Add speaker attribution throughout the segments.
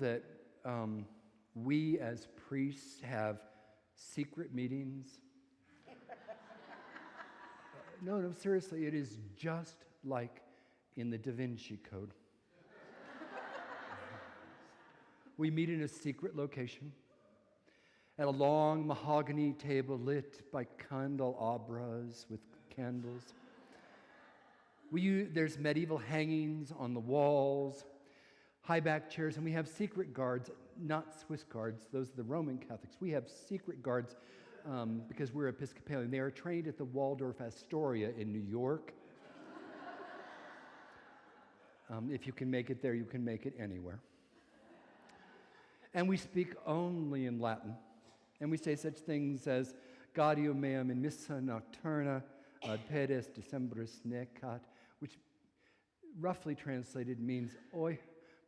Speaker 1: that we as priests have secret meetings? No, seriously, it is just like in the Da Vinci Code. We meet in a secret location at a long mahogany table lit by candelabras with candles. There's medieval hangings on the walls, high-back chairs, and we have secret guards, not Swiss guards, those are the Roman Catholics. We have secret guards because we're Episcopalian. They are trained at the Waldorf Astoria in New York. If you can make it there, you can make it anywhere. And we speak only in Latin. And we say such things as Gaudium meam in missa nocturna ad pedes decembris necat, which roughly translated means, oi,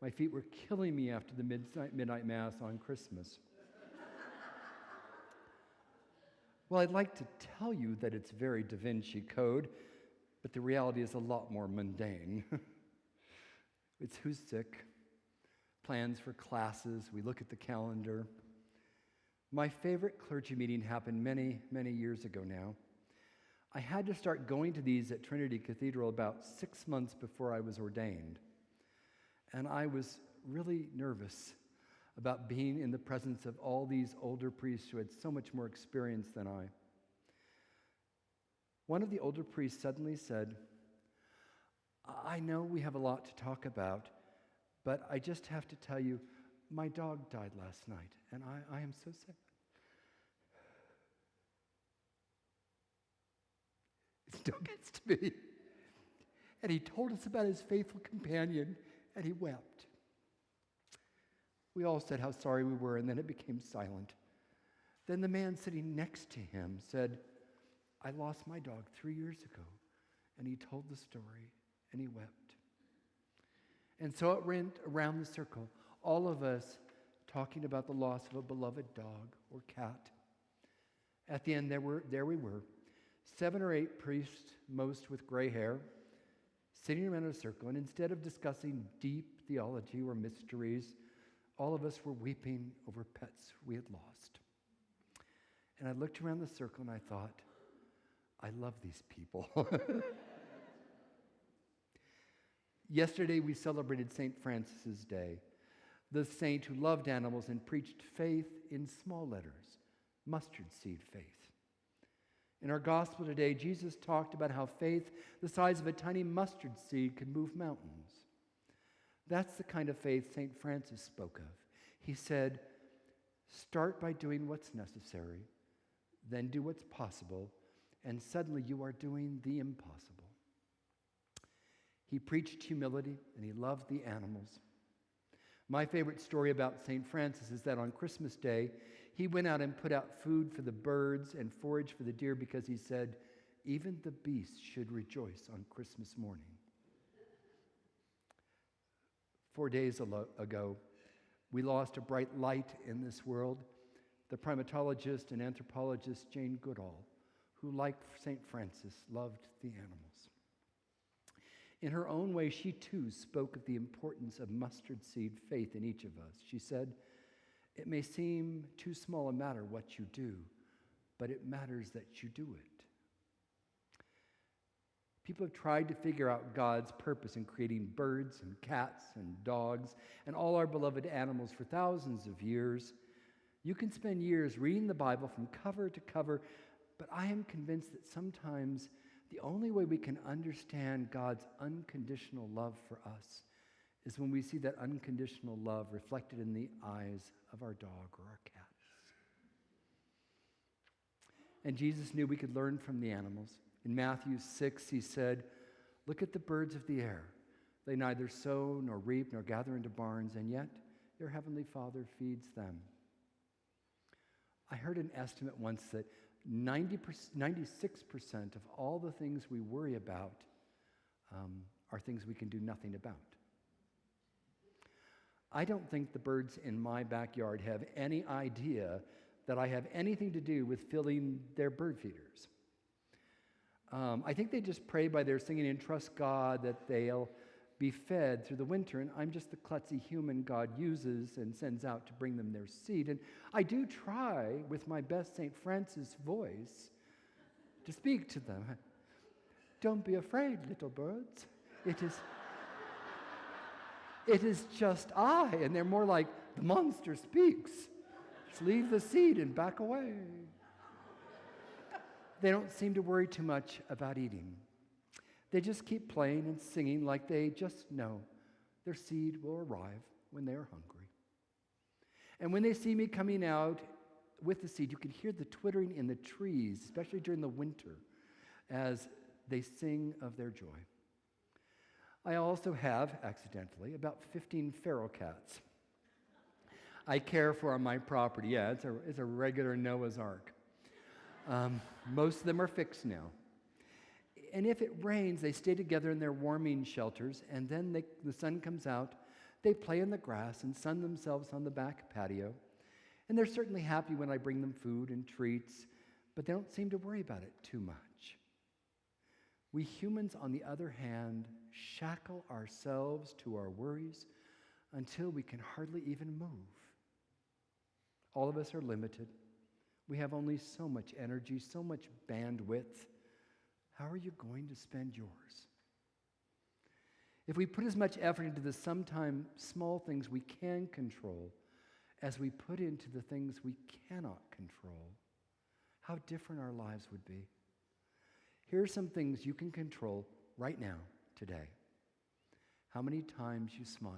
Speaker 1: my feet were killing me after the midnight mass on Christmas. Well, I'd like to tell you that it's very Da Vinci Code, but the reality is a lot more mundane. It's who's sick, plans for classes, we look at the calendar. My favorite clergy meeting happened many, many years ago now. I had to start going to these at Trinity Cathedral about 6 months before I was ordained. And I was really nervous about being in the presence of all these older priests who had so much more experience than I. One of the older priests suddenly said, I know we have a lot to talk about, but I just have to tell you, my dog died last night, and I am so sad. It still gets to me. And he told us about his faithful companion, and he wept. We all said how sorry we were, and then it became silent. Then the man sitting next to him said, I lost my dog 3 years ago, and he told the story, and he wept. And so it went around the circle, all of us talking about the loss of a beloved dog or cat. At the end, there we were, 7 or 8 priests, most with gray hair, sitting around a circle, and instead of discussing deep theology or mysteries, all of us were weeping over pets we had lost. And I looked around the circle and I thought, I love these people. Yesterday we celebrated St. Francis's Day, the saint who loved animals and preached faith in small letters, mustard seed faith. In our gospel today, Jesus talked about how faith the size of a tiny mustard seed can move mountains. That's the kind of faith St. Francis spoke of. He said, start by doing what's necessary, then do what's possible, and suddenly you are doing the impossible. He preached humility, and he loved the animals. My favorite story about St. Francis is that on Christmas Day, he went out and put out food for the birds and forage for the deer because he said, even the beasts should rejoice on Christmas morning. 4 days ago, we lost a bright light in this world, the primatologist and anthropologist Jane Goodall, who, like St. Francis, loved the animals. In her own way, she too spoke of the importance of mustard seed faith in each of us. She said, it may seem too small a matter what you do, but it matters that you do it. People have tried to figure out God's purpose in creating birds and cats and dogs and all our beloved animals for thousands of years. You can spend years reading the Bible from cover to cover, but I am convinced that sometimes the only way we can understand God's unconditional love for us is when we see that unconditional love reflected in the eyes of our dog or our cat. And Jesus knew we could learn from the animals. In Matthew 6, he said, look at the birds of the air. They neither sow nor reap nor gather into barns, and yet your heavenly Father feeds them. I heard an estimate once that 96% of all the things we worry about are things we can do nothing about. I don't think the birds in my backyard have any idea that I have anything to do with filling their bird feeders. I think they just pray by their singing and trust God that they'll be fed through the winter, and I'm just the klutzy human God uses and sends out to bring them their seed. And I do try with my best St. Francis voice to speak to them. Don't be afraid, little birds. It is just I. And they're more like, the monster speaks. Just leave the seed and back away. They don't seem to worry too much about eating. They just keep playing and singing like they just know their seed will arrive when they are hungry. And when they see me coming out with the seed, you can hear the twittering in the trees, especially during the winter, as they sing of their joy. I also have, accidentally, about 15 feral cats I care for on my property. Yeah, it's a regular Noah's Ark. Most of them are fixed now. And if it rains, they stay together in their warming shelters, and then the sun comes out, they play in the grass and sun themselves on the back patio. And they're certainly happy when I bring them food and treats, but they don't seem to worry about it too much. We humans, on the other hand, shackle ourselves to our worries until we can hardly even move. All of us are limited. We have only so much energy, so much bandwidth. How are you going to spend yours? If we put as much effort into the sometimes small things we can control as we put into the things we cannot control, how different our lives would be. Here are some things you can control right now, today. How many times you smile.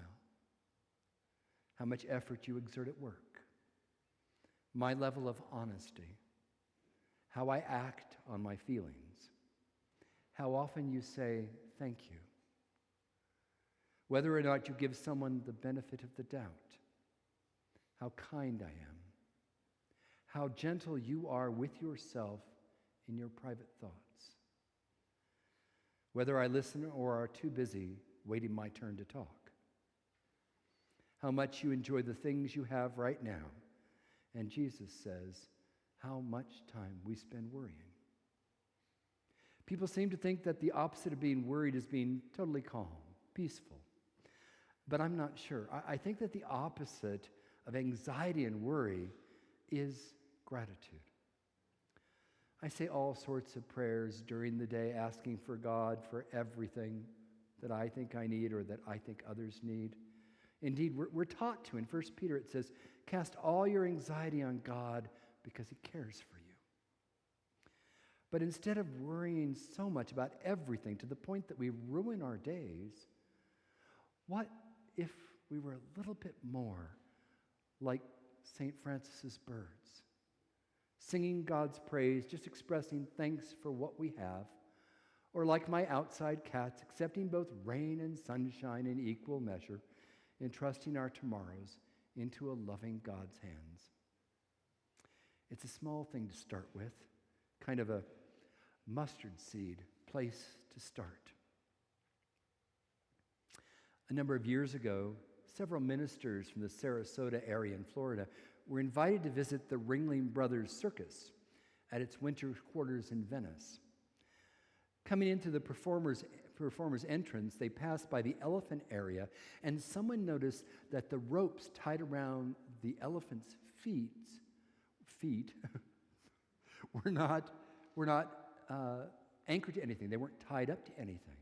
Speaker 1: How much effort you exert at work. My level of honesty. How I act on my feelings. How often you say, thank you. Whether or not you give someone the benefit of the doubt. How kind I am. How gentle you are with yourself in your private thoughts. Whether I listen or are too busy waiting my turn to talk. How much you enjoy the things you have right now. And Jesus says, how much time we spend worrying. People seem to think that the opposite of being worried is being totally calm, peaceful. But I'm not sure. I think that the opposite of anxiety and worry is gratitude. I say all sorts of prayers during the day asking for God for everything that I think I need or that I think others need. Indeed, we're taught to. In 1 Peter it says, cast all your anxiety on God because he cares for you. But instead of worrying so much about everything to the point that we ruin our days, what if we were a little bit more like St. Francis's birds, singing God's praise, just expressing thanks for what we have, or like my outside cats, accepting both rain and sunshine in equal measure, entrusting our tomorrows into a loving God's hands. It's a small thing to start with, kind of a mustard seed place to start. A number of years ago, several ministers from the Sarasota area in Florida were invited to visit the Ringling Brothers Circus at its winter quarters in Venice. Coming into the performers' entrance, they passed by the elephant area, and someone noticed that the ropes tied around the elephant's feet were not anchored to anything. They weren't tied up to anything.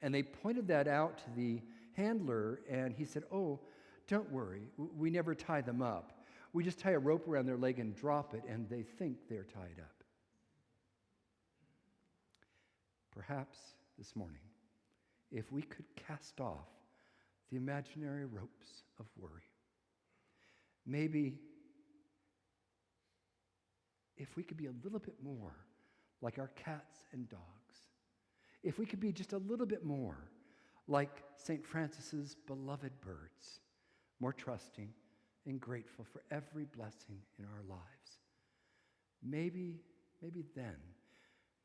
Speaker 1: And they pointed that out to the handler, and he said, oh, don't worry, we never tie them up. We just tie a rope around their leg and drop it, and they think they're tied up. Perhaps this morning, if we could cast off the imaginary ropes of worry, maybe if we could be a little bit more like our cats and dogs, if we could be just a little bit more like St. Francis's beloved birds, more trusting and grateful for every blessing in our lives, maybe then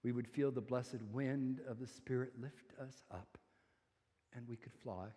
Speaker 1: we would feel the blessed wind of the Spirit lift us up, and we could fly